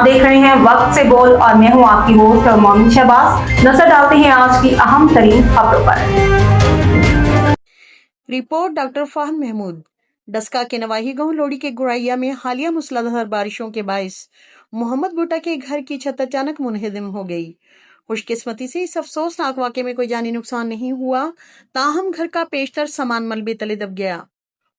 देख रहे हैं वक्त से बोल और मैं हूं आपकी होस्ट और मोमिन शहबाज। नजर डालते हैं आज की अहम तरीन खबरों पर। Report doctor Faham Mahmood. डस्का के नवाही गांव लोड़ी के गुराइया में हालिया मूसलाधार बारिशों के बायस मोहम्मद भुट्टा के घर की छत अचानक मुनहदम हो गई। खुशकिस्मती से इस अफसोसनाक वाक़े में कोई जानी नुकसान नहीं हुआ, ताहम घर का पेशतर सामान मलबे तले दब गया।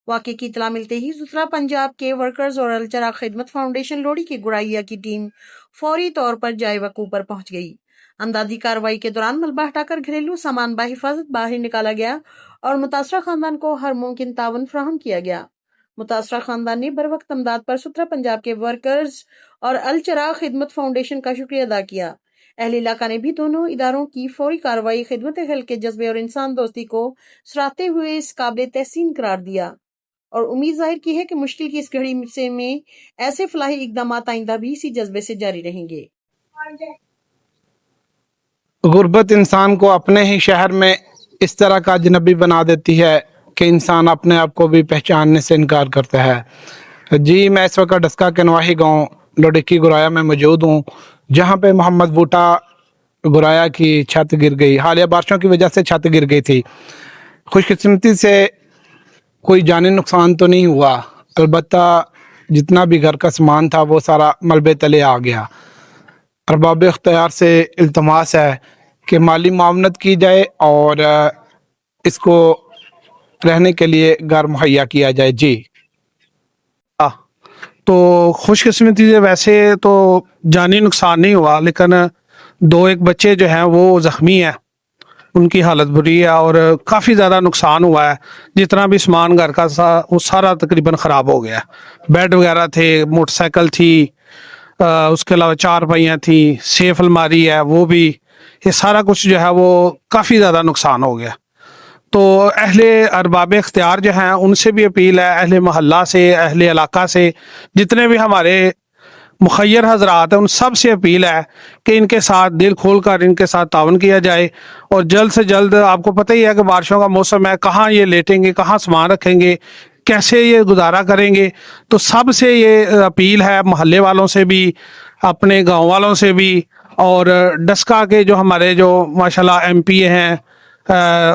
वाक़े की इतला मिलते ही दूसरा पंजाब के वर्कर्स और अलचराग खिदमत फाउंडेशन लोड़ी की गुराइया की टीम फौरी तौर पर जाए वकूअ पर पहुंच गई। अंदाजी कार्रवाई के दौरान मलबा हटाकर घरेलू सामान बाहिफाजत बाहर निकाला गया और मुतासरा खानदान को हर मुमकिन तावन फराहम किया गया। मुतासरा खानदान ने बर वक्त अमदाद पर सुथरा पंजाब के वर्कर्स और अलचराग खिदमत फाउंडेशन का शुक्रिया अदा किया। अहले इलाका ने भी दोनों इदारों की फौरी कार्रवाई खिदमत खल के जज्बे और इंसान दोस्ती को सराहते हुए इस काबिल तहसीन करार दिया और उम्मीद जाहिर की है कि मुश्किल की इस घड़ी में ऐसे फलाही इकदाम आइंदा भी इसी जज्बे से जारी रहेंगे। गुर्बत इंसान को अपने ही शहर में इस तरह का अजनबी बना देती है कि इंसान अपने आप को भी पहचानने से इनकार करता है। जी, मैं इस वक्त डस्का के नवाही गांव लोड़ी की गुराया में मौजूद हूं, जहां पे मोहम्मद भुट्टा गुराया की छत गिर गई। हालिया बारिशों की वजह से छत गिर गई थी। खुशकिस्मती से कोई जानी नुकसान तो नहीं हुआ, अलबत्ता जितना भी घर का सामान था वो सारा मलबे तले आ गया। अरबाब इख्तियार से इल्तमास है कि माली मामनत की जाए और इसको रहने के लिए घर मुहैया किया जाए। जी तो खुशकिस्मती से वैसे तो जानी नुकसान नहीं हुआ, लेकिन दो एक बच्चे जो हैं वो ज़ख्मी हैं, उनकी हालत बुरी है और काफ़ी ज़्यादा नुकसान हुआ है। जितना भी सामान घर का वो सारा तकरीबन ख़राब हो गया। बेड वगैरह थे, मोटरसाइकिल थी, उसके अलावा चारपाइयाँ थी, सेफ अलमारी है, वो भी, ये सारा कुछ जो है वो काफ़ी ज़्यादा नुकसान हो गया। तो अहले अरबाब इख्तियार जो हैं उनसे भी अपील है, अहले मोहल्ला से, अहले इलाका से, जितने भी हमारे मुखय्यर हजरात हैं, उन सब से अपील है कि इनके साथ दिल खोल कर इनके साथ तावन किया जाए और जल्द से जल्द, आपको पता ही है कि बारिशों का मौसम है, कहाँ ये लेटेंगे, कहाँ सामान रखेंगे, कैसे ये गुजारा करेंगे। तो सब से ये अपील है, मोहल्ले वालों से भी, अपने गाँव वालों से भी, और डस्का के जो हमारे जो माशाल्लाह MP हैं,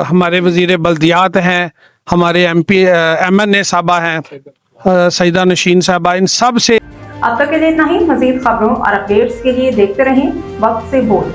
हमारे वज़ीर बल्दियात हैं, हमारे MP MNA साहबा हैं, सईदा नशीन साहबा, इन सब से। अब तक के लिए इतना ही। मजीद खबरों और अपडेट्स के लिए देखते रहें वक्त से बोल।